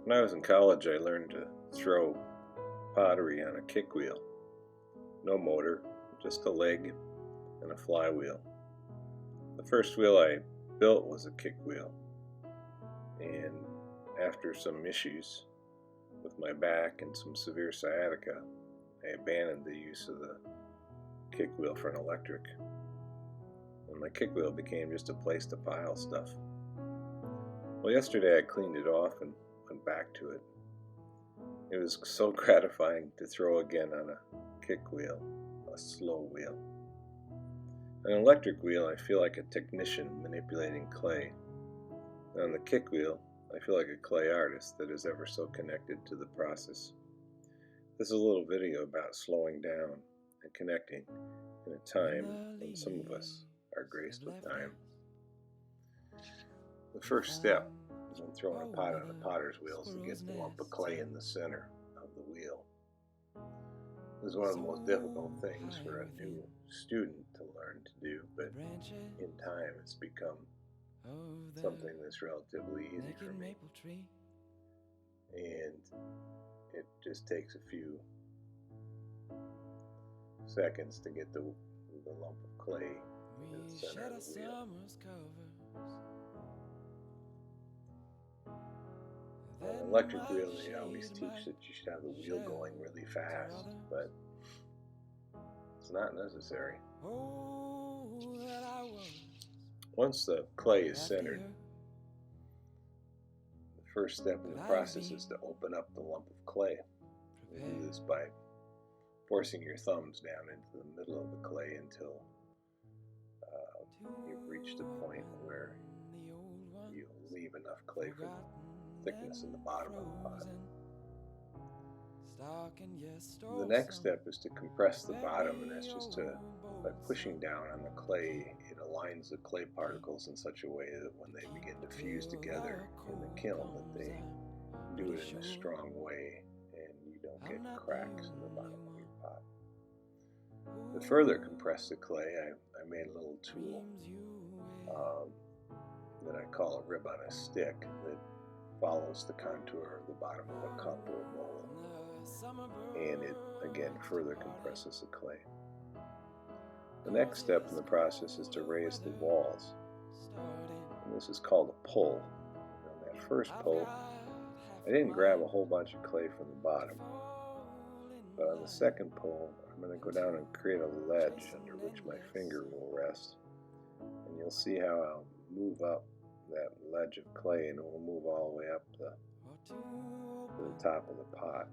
When I was in college, I learned to throw pottery on a kick wheel. No motor, just a leg and a flywheel. The first wheel I built was a kick wheel, and after some issues with my back and some severe sciatica, I abandoned the use of the kick wheel for an electric, and my kick wheel became just a place to pile stuff. Well, yesterday I cleaned it off and went back to it. It was so gratifying to throw again on a kick wheel, a slow wheel. On an electric wheel, I feel like a technician manipulating clay. And on the kick wheel, I feel like a clay artist that is ever so connected to the process. This is a little video about slowing down and connecting in a time when some of us are graced with time. The first step is when throwing a pot on a potter's wheel is to get the lump of clay in the center of the wheel. This is one of the most difficult things for a new student to learn to do, but in time it's become something that's relatively easy for me. And it just takes a few seconds to get the lump of clay in the center of the wheel. On an electric wheel, they always teach that you should have the wheel going really fast, but it's not necessary. Once the clay is centered, the first step in the process is to open up the lump of clay. You do this by forcing your thumbs down into the middle of the clay until you've reached a point where you leave enough clay for the thickness in the bottom of the pot. The next step is to compress the bottom, and that's just by pushing down on the clay, it aligns the clay particles in such a way that when they begin to fuse together in the kiln, that they do it in a strong way and you don't get cracks in the bottom of your pot. To further compress the clay, I made a little tool that I call a rib on a stick that follows the contour of the bottom of a cup or a bowl, and it again further compresses the clay. The next step in the process is to raise the walls, and this is called a pull. On that first pull, I didn't grab a whole bunch of clay from the bottom, but on the second pull, I'm going to go down and create a ledge under which my finger will rest, and you'll see how I'll move up that ledge of clay, and it will move all the way up to the top of the pot.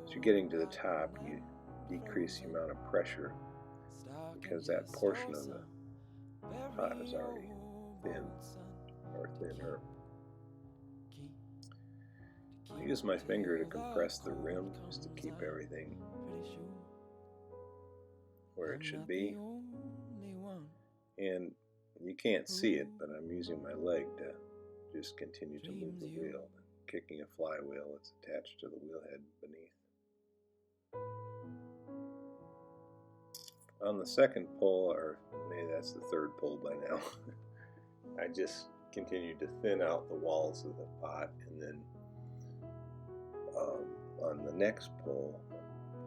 As you're getting to the top, you decrease the amount of pressure because that portion of the pot is already thin or thinner. I use my finger to compress the rim just to keep everything where it should be. And you can't see it, but I'm using my leg to just continue to move the wheel, kicking a flywheel that's attached to the wheel head beneath. On the second pull, or maybe that's the third pull by now, I just continue to thin out the walls of the pot, and then on the next pull,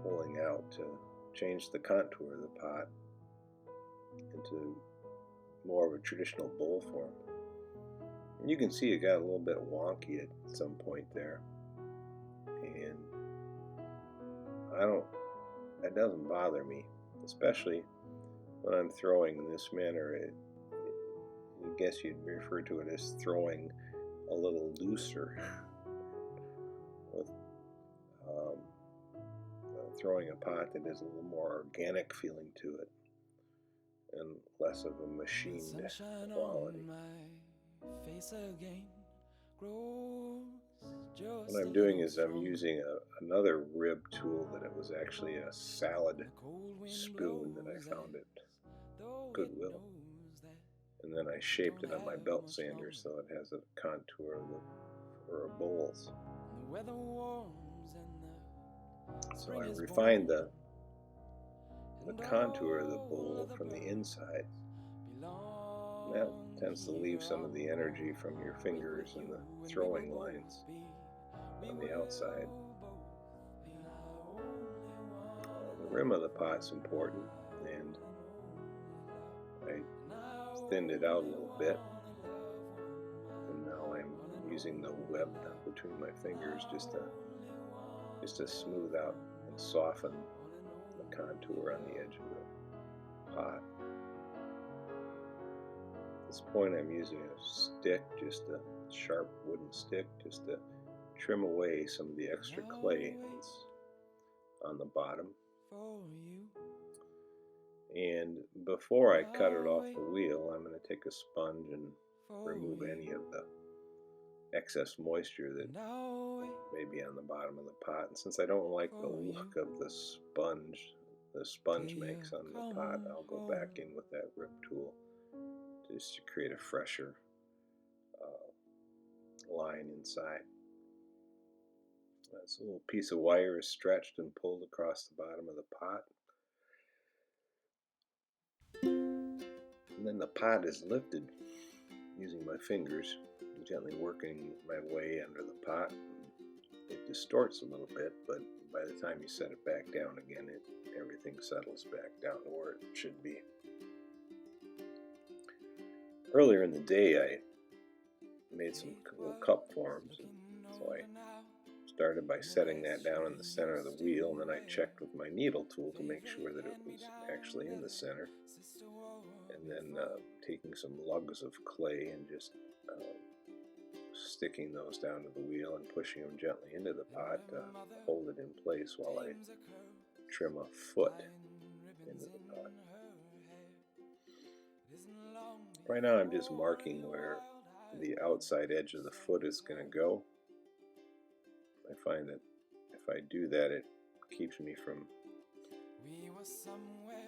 pulling out to change the contour of the pot into more of a traditional bowl form. And you can see it got a little bit wonky at some point there, and that doesn't bother me, especially when I'm throwing in this manner. I guess you'd refer to it as throwing a little looser, with throwing a pot that has a little more organic feeling to it and less of a machined quality. What I'm doing is I'm using another rib tool that it was actually a salad spoon that I found at Goodwill, and then I shaped it on my belt sander so it has a contour for bowls. So I refined the contour of the bowl from the inside, That tends to leave some of the energy from your fingers and the throwing lines on the outside. The rim of the pot's important, and I thinned it out a little bit, and now I'm using the web between my fingers just to smooth out and soften the contour on the edge of the pot. At this point I'm using a stick, just a sharp wooden stick, just to trim away some of the extra clay that's on the bottom. And before I cut it off the wheel, I'm going to take a sponge and remove any of the excess moisture that may be on the bottom of the pot. And since I don't like the look of the sponge makes on the pot, I'll go back in with that rip tool just to create a fresher line inside. This little piece of wire is stretched and pulled across the bottom of the pot. And then the pot is lifted using my fingers, gently working my way under the pot. It distorts a little bit, but by the time you set it back down again, everything settles back down to where it should be. Earlier in the day, I made some little cup forms, and so I started by setting that down in the center of the wheel, and then I checked with my needle tool to make sure that it was actually in the center. And then taking some lugs of clay and just sticking those down to the wheel and pushing them gently into the pot to hold it in place while I trim a foot into the pot. Right now I'm just marking where the outside edge of the foot is going to go. I find that if I do that, it keeps me from,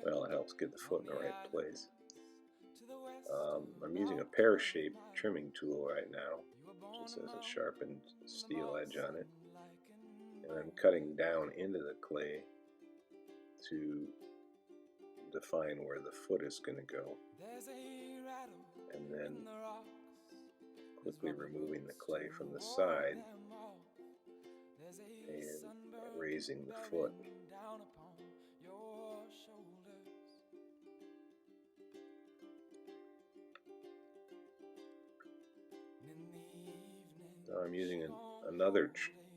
well, it helps get the foot in the right place. I'm using a pear-shaped trimming tool right now, just has a sharpened steel edge on it, and I'm cutting down into the clay to define where the foot is going to go, and then quickly removing the clay from the side and raising the foot. Now I'm using another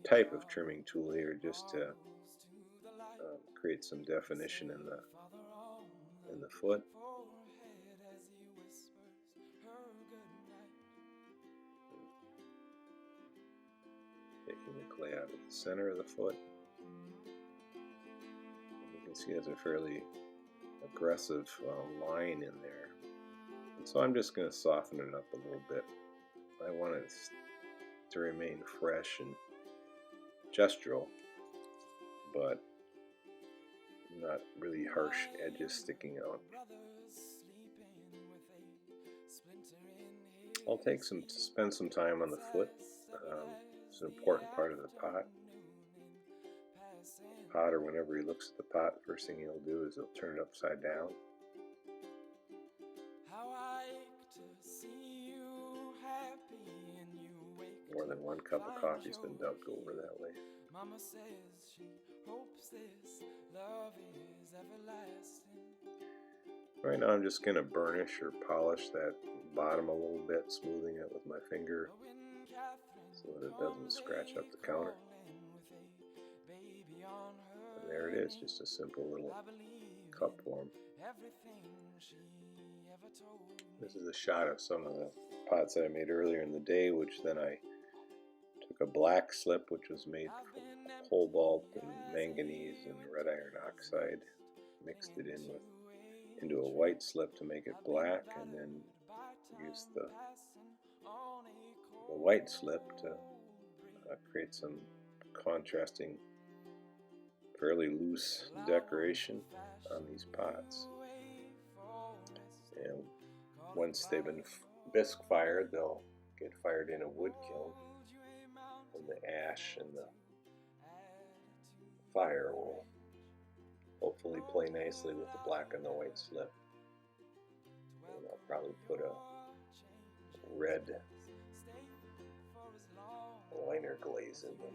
type of trimming tool here just to create some definition in the foot. Taking the clay out of the center of the foot. And you can see there's a fairly aggressive line in there. And so I'm just going to soften it up a little bit. I want it to remain fresh and gestural, but not really harsh edges sticking out. I'll spend some time on the foot. It's an important part of the pot. Potter, whenever he looks at the pot, the first thing he'll do is he'll turn it upside down. More than one cup of coffee has been dumped over that way. Right now I'm just going to burnish or polish that bottom a little bit, smoothing it with my finger so that it doesn't scratch up the counter. And there it is, just a simple little cup form. This is a shot of some of the pots that I made earlier in the day, which then I took a black slip, which was made from cobalt and manganese and red iron oxide, mixed it into a white slip to make it black, and then used the white slip to create some contrasting, fairly loose decoration on these pots. And once they've been bisque fired, they'll get fired in a wood kiln, and the ash and the fire will hopefully play nicely with the black and the white slip. And I'll Probably put a red liner glaze in them.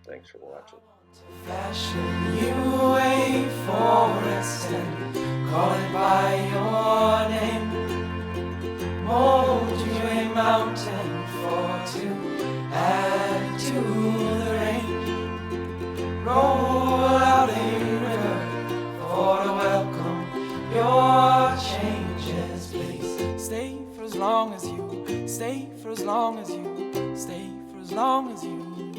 Thanks for watching. Fashion you a forest and call it by your name. Mold you a mountain for to add to the rain. Roll out a river for to welcome your changes, please. Stay for as long as you, stay for as long as you, stay for as long as you